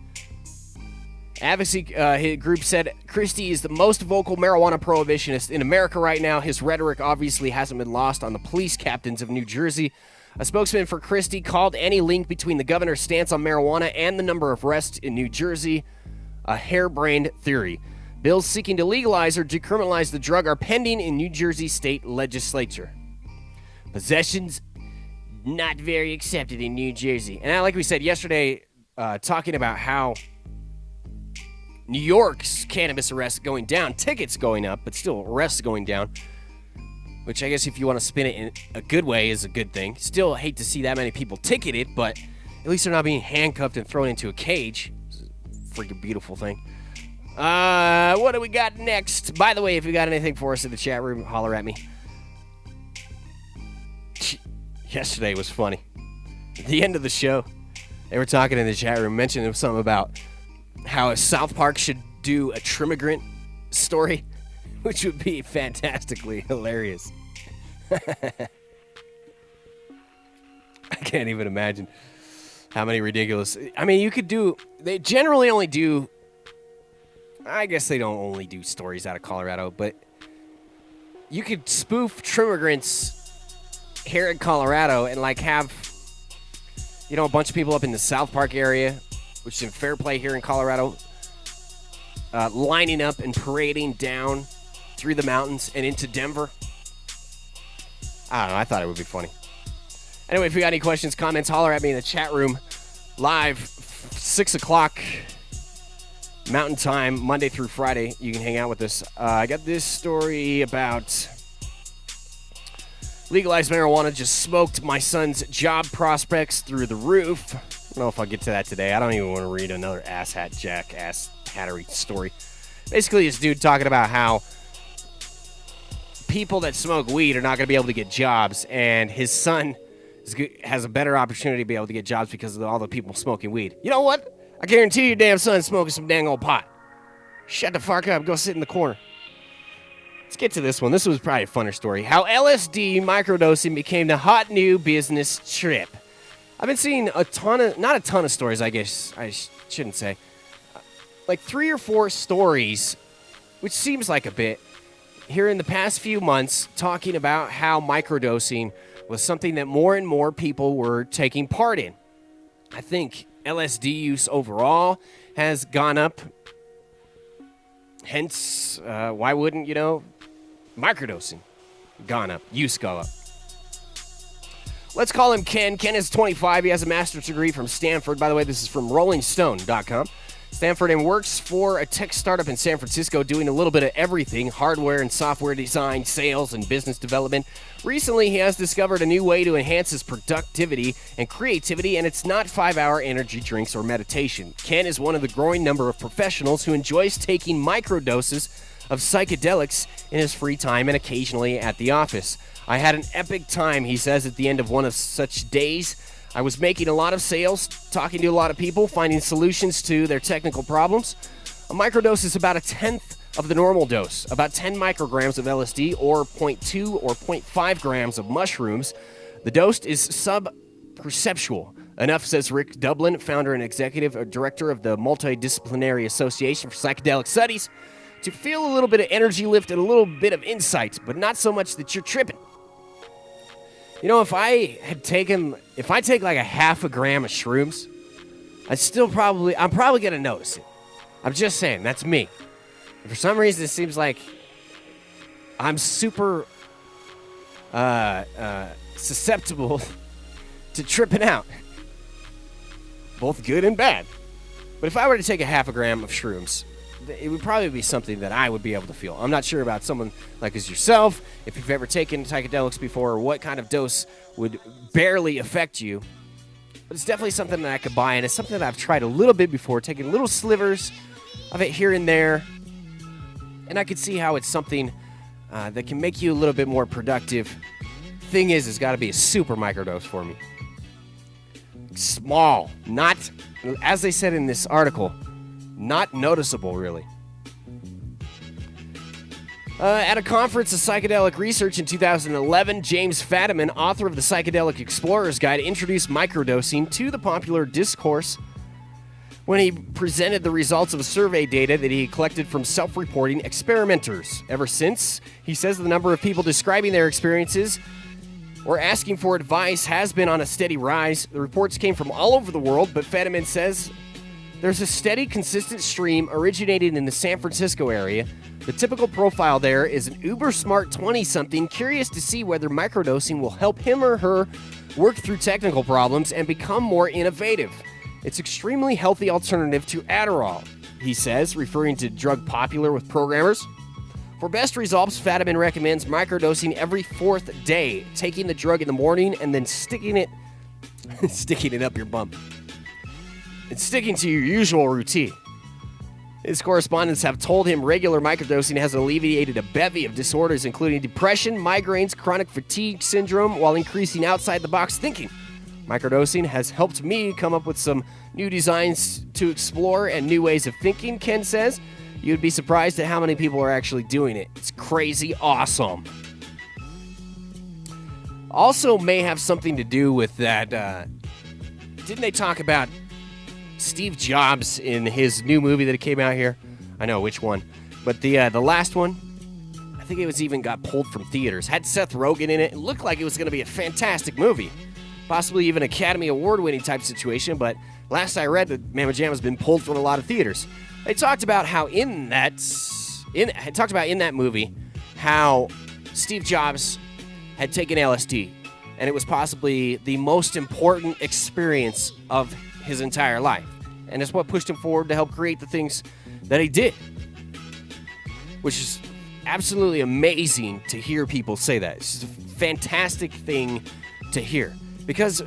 [SPEAKER 8] Advocacy group said Christie is the most vocal marijuana prohibitionist in America right now. His rhetoric obviously hasn't been lost on the police captains of New Jersey. A spokesman for Christie called any link between the governor's stance on marijuana and the number of arrests in New Jersey a harebrained theory. Bills seeking to legalize or decriminalize the drug are pending in New Jersey state legislature. Possessions not very accepted in New Jersey. And like we said yesterday, talking about how New York's cannabis arrests going down, tickets going up, but still arrests going down, which I guess if you want to spin it in a good way is a good thing. Still hate to see that many people ticketed, but at least they're not being handcuffed and thrown into a cage. It's a freaking beautiful thing. What do we got next? By the way, if you got anything for us in the chat room, holler at me. Yesterday was funny. At the end of the show, they were talking in the chat room, mentioning something about how South Park should do a Trimigrant story, which would be fantastically hilarious. I can't even imagine how many ridiculous... I mean, you could do... They generally only do... I guess they don't only do stories out of Colorado, but you could spoof Trimigrants here in Colorado and like have, you know, a bunch of people up in the South Park area, which is in Fairplay here in Colorado, lining up and parading down through the mountains and into Denver. I don't know. I thought it would be funny. Anyway, if you got any questions, comments, holler at me in the chat room. Live, 6 o'clock Mountain Time, Monday through Friday. You can hang out with us. I got this story about legalized marijuana just smoked my son's job prospects through the roof. I don't know if I'll get to that today. I don't even want to read another asshat jackass hattery story. Basically, this dude talking about how people that smoke weed are not going to be able to get jobs, and his son has a better opportunity to be able to get jobs because of all the people smoking weed. You know what? I guarantee your damn son's smoking some dang old pot. Shut the fuck up. Go sit in the corner. Let's get to this one. This was probably a funner story. How LSD microdosing became the hot new business trip. I've been seeing not a ton of stories, I guess I shouldn't say. Like 3 or 4 stories, which seems like a bit, here in the past few months, talking about how microdosing was something that more and more people were taking part in. I think LSD use overall has gone up. Hence, why wouldn't, microdosing gone up, use go up. Let's call him Ken. Ken is 25. He has a master's degree from Stanford. By the way, this is from RollingStone.com. Stanford and works for a tech startup in San Francisco doing a little bit of everything, hardware and software design, sales, and business development. Recently, he has discovered a new way to enhance his productivity and creativity, and it's not 5-hour energy drinks or meditation. Ken is one of the growing number of professionals who enjoys taking microdoses of psychedelics in his free time and occasionally at the office. I had an epic time, he says, at the end of one of such days. I was making a lot of sales, talking to a lot of people, finding solutions to their technical problems. A microdose is about 1/10 of the normal dose, about 10 micrograms of LSD or 0.2 or 0.5 grams of mushrooms. The dose is sub-perceptual. Enough, says Rick Dublin, founder and executive director of the Multidisciplinary Association for Psychedelic Studies, to feel a little bit of energy lift and a little bit of insight, but not so much that you're tripping. You know, if I take like a 0.5 gram of shrooms, I'm probably going to notice it. I'm just saying, that's me. And for some reason, it seems like I'm super susceptible to tripping out. Both good and bad. But if I were to take a 0.5 gram of shrooms, it would probably be something that I would be able to feel. I'm not sure about someone like as yourself, if you've ever taken psychedelics before, or what kind of dose would barely affect you. But it's definitely something that I could buy, and it's something that I've tried a little bit before, taking little slivers of it here and there. And I could see how it's something that can make you a little bit more productive. Thing is, it's got to be a super microdose for me. Small, not, as they said in this article, not noticeable, really. At a conference of psychedelic research in 2011, James Fadiman, author of the Psychedelic Explorer's Guide, introduced microdosing to the popular discourse when he presented the results of a survey data that he collected from self-reporting experimenters. Ever since, he says the number of people describing their experiences or asking for advice has been on a steady rise. The reports came from all over the world, but Fetterman says there's a steady, consistent stream originating in the San Francisco area. The typical profile there is an uber-smart 20-something curious to see whether microdosing will help him or her work through technical problems and become more innovative. It's extremely healthy alternative to Adderall, he says, referring to drug popular with programmers. For best results, Fetterman recommends microdosing every 4th day, taking the drug in the morning and then sticking it up your bum. It's sticking to your usual routine. His correspondents have told him regular microdosing has alleviated a bevy of disorders, including depression, migraines, chronic fatigue syndrome, while increasing outside-the-box thinking. Microdosing has helped me come up with some new designs to explore and new ways of thinking, Ken says. You'd be surprised at how many people are actually doing it. It's crazy awesome. Also may have something to do with that. Didn't they talk about Steve Jobs in his new movie that came out here? I know which one. But the last one, I think it was even got pulled from theaters. Had Seth Rogen in it. It looked like it was going to be a fantastic movie. Possibly even Academy Award-winning type situation, but last I read, the Mamma Jam has been pulled from a lot of theaters. They talked about how in that movie, how Steve Jobs had taken LSD, and it was possibly the most important experience of his entire life. And it's what pushed him forward to help create the things that he did. Which is absolutely amazing to hear people say that. It's just a fantastic thing to hear. Because,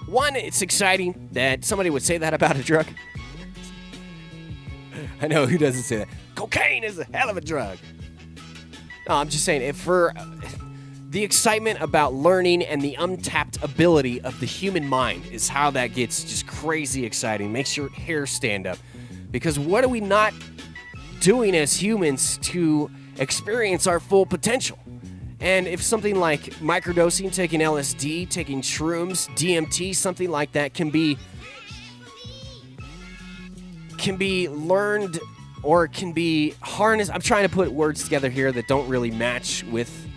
[SPEAKER 8] one, it's exciting that somebody would say that about a drug. I know, who doesn't say that? Cocaine is a hell of a drug. No, I'm just saying, for the excitement about learning and the untapped ability of the human mind is how that gets just crazy exciting. Makes your hair stand up. Because what are we not doing as humans to experience our full potential? And if something like microdosing, taking LSD, taking shrooms, DMT, something like that can be learned or can be harnessed. I'm trying to put words together here that don't really match with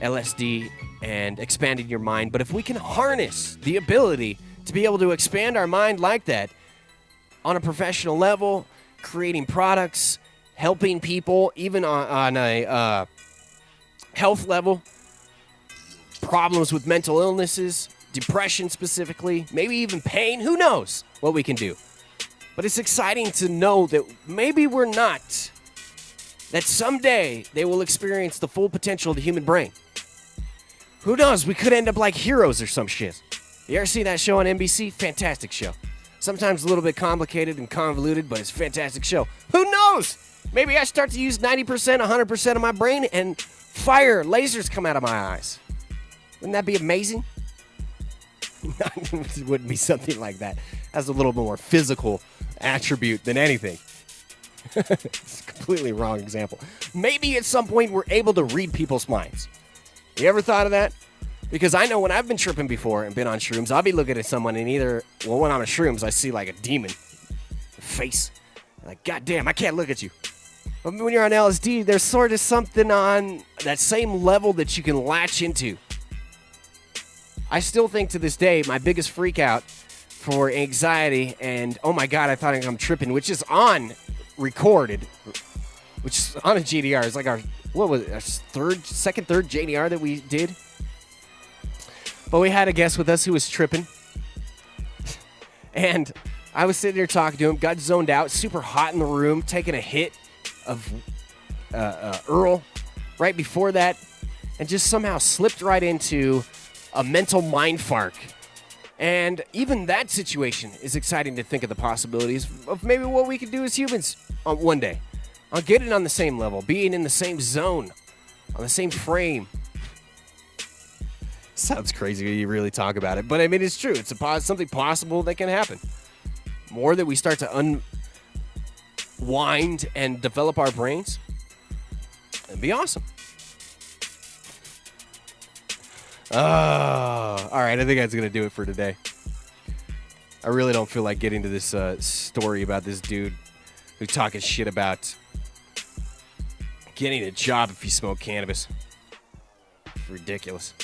[SPEAKER 8] LSD and expanding your mind. But if we can harness the ability to be able to expand our mind like that on a professional level, creating products, helping people, even on a health level, problems with mental illnesses, depression specifically, maybe even pain, who knows what we can do. But it's exciting to know that maybe we're not, that someday they will experience the full potential of the human brain. Who knows, we could end up like heroes or some shit. You ever see that show on NBC? Fantastic show. Sometimes a little bit complicated and convoluted, but it's a fantastic show. Who knows? Maybe I start to use 90%, 100% of my brain and fire, lasers come out of my eyes. Wouldn't that be amazing? It wouldn't be something like that. That's a little more physical attribute than anything. It's a completely wrong example. Maybe at some point we're able to read people's minds. You ever thought of that? Because I know when I've been tripping before and been on shrooms, I'll be looking at someone and when I'm on shrooms, I see like a demon face. Like, God damn, I can't look at you. But when you're on LSD, there's sort of something on that same level that you can latch into. I still think to this day, my biggest freak out for anxiety and, oh my God, I thought I'm tripping, which is on recorded, which is on a JDR. It's like our second, third JDR that we did. But we had a guest with us who was tripping. And I was sitting there talking to him, got zoned out, super hot in the room, taking a hit of Earl right before that, and just somehow slipped right into a mental mind fart. And even that situation is exciting to think of the possibilities of maybe what we could do as humans on one day. On getting on the same level, being in the same zone, on the same frame. Sounds crazy when you really talk about it, but I mean, it's true. It's something possible that can happen. More that we start to unwind and develop our brains, it'd be awesome. All right, I think that's going to do it for today. I really don't feel like getting to this story about this dude who's talking shit about getting a job if you smoke cannabis. It's ridiculous.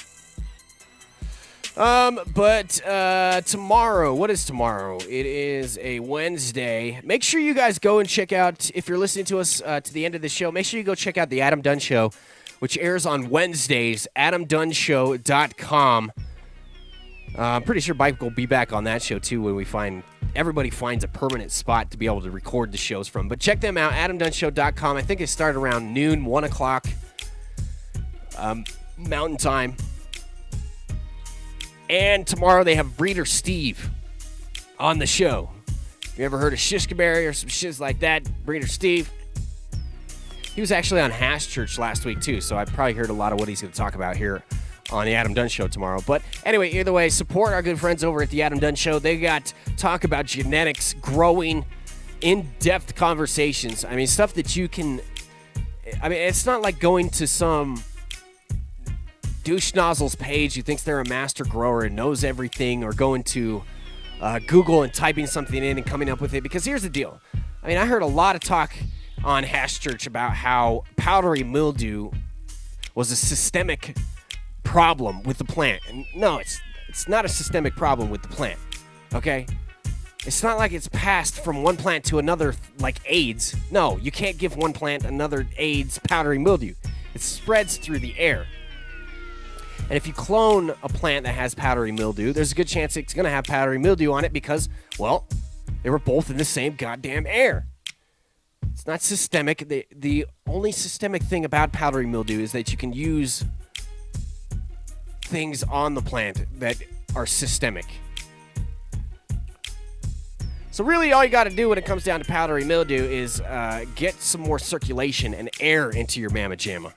[SPEAKER 8] But tomorrow, what is tomorrow? It is a Wednesday. Make sure you guys go and check out, if you're listening to us to the end of the show, make sure you go check out the Adam Dunn Show, which airs on Wednesdays, adamdunnshow.com. I'm pretty sure Mike will be back on that show, too, when everybody finds a permanent spot to be able to record the shows from. But check them out, adamdunnshow.com. I think it started around noon, 1 o'clock Mountain Time. And tomorrow they have Breeder Steve on the show. If you ever heard of Shishkaberry or some shiz like that, Breeder Steve. He was actually on Hash Church last week, too, so I probably heard a lot of what he's going to talk about here on the Adam Dunn Show tomorrow. But anyway, either way, support our good friends over at the Adam Dunn Show. They got talk about genetics, growing, in-depth conversations. I mean, stuff that you can... I mean, it's not like going to some douche nozzle's page who thinks they're a master grower and knows everything, or going to Google and typing something in and coming up with it. Because here's the deal. I mean, I heard a lot of talk on Hash Church about how powdery mildew was a systemic problem with the plant. And no, it's not a systemic problem with the plant, okay? It's not like it's passed from one plant to another like AIDS. No, you can't give one plant another AIDS powdery mildew. It spreads through the air. And if you clone a plant that has powdery mildew, there's a good chance it's going to have powdery mildew on it because, well, they were both in the same goddamn air. It's not systemic. The only systemic thing about powdery mildew is that you can use things on the plant that are systemic. So really all you got to do when it comes down to powdery mildew is get some more circulation and air into your mamma jamma.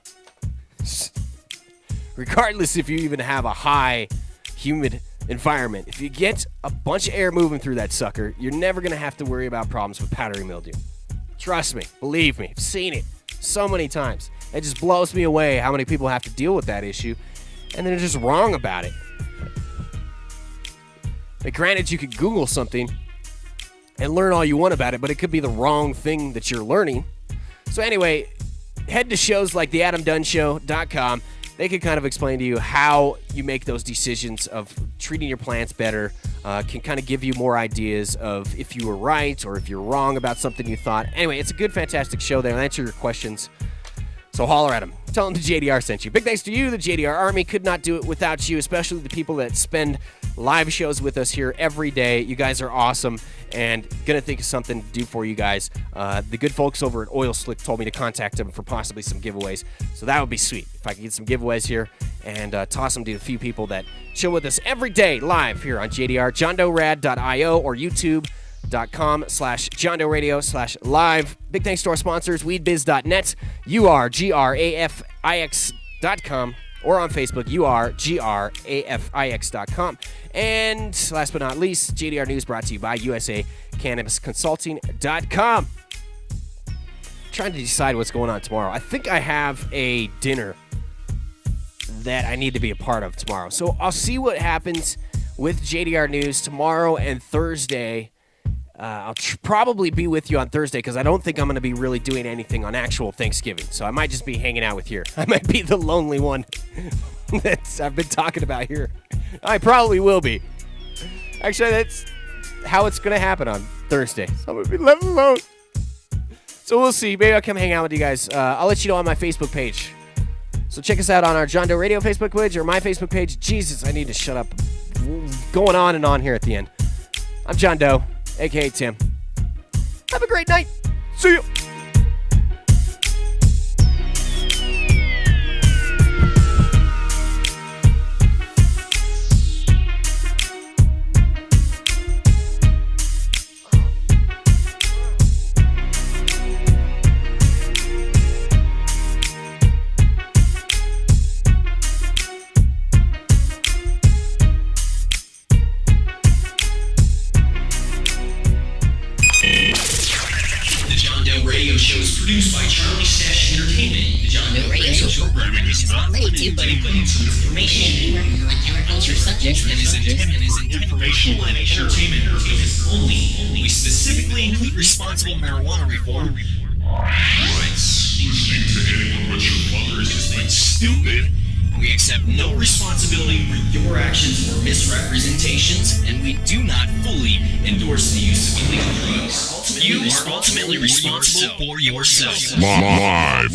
[SPEAKER 8] Regardless if you even have a high humid environment, if you get a bunch of air moving through that sucker, you're never going to have to worry about problems with powdery mildew. Trust me, believe me, I've seen it so many times. It just blows me away how many people have to deal with that issue, and they're just wrong about it. But granted, you could Google something and learn all you want about it, but it could be the wrong thing that you're learning. So anyway, head to shows like theadamdunnshow.com. They can kind of explain to you how you make those decisions of treating your plants better, can kind of give you more ideas of if you were right or if you're wrong about something you thought. Anyway, it's a good, fantastic show. They'll answer your questions. So holler at them. Tell them the JDR sent you. Big thanks to you. The JDR Army could not do it without you, especially the people that spend live shows with us here every day. You guys are awesome, and going to think of something to do for you guys. The good folks over at Oil Slick told me to contact them for possibly some giveaways, so that would be sweet if I could get some giveaways here and toss them to a few people that chill with us every day live here on JDR, johndorad.io or youtube.com/JohnDoeRadio/live. Big thanks to our sponsors, weedbiz.net, urgrafix.com, or on Facebook, urgrafix.com. And last but not least, JDR News brought to you by USACannabisConsulting.com. Trying to decide what's going on tomorrow. I think I have a dinner that I need to be a part of tomorrow. So I'll see what happens with JDR News tomorrow and Thursday. I'll probably be with you on Thursday because I don't think I'm going to be really doing anything on actual Thanksgiving. So I might just be hanging out with here. I might be the lonely one that I've been talking about here. I probably will be. Actually, that's how it's going to happen on Thursday. So I'm going to be left alone. So we'll see. Maybe I'll come hang out with you guys. I'll let you know on my Facebook page. So check us out on our John Doe Radio Facebook page or my Facebook page. Jesus, I need to shut up. Going on and on here at the end. I'm John Doe, a.k.a. Tim. Have a great night. See you.
[SPEAKER 4] Produced by Charlie Stash Entertainment. The John
[SPEAKER 6] No radio programming is not limited to information on counterculture subjects and is informational and entertainment purposes only. We specifically include responsible marijuana reform.
[SPEAKER 2] Listening to anyone but your mother is just plain stupid.
[SPEAKER 6] We accept no responsibility for your actions or misrepresentations, and we do not fully endorse the use of illegal drugs. You are ultimately responsible for yourself.
[SPEAKER 2] Live.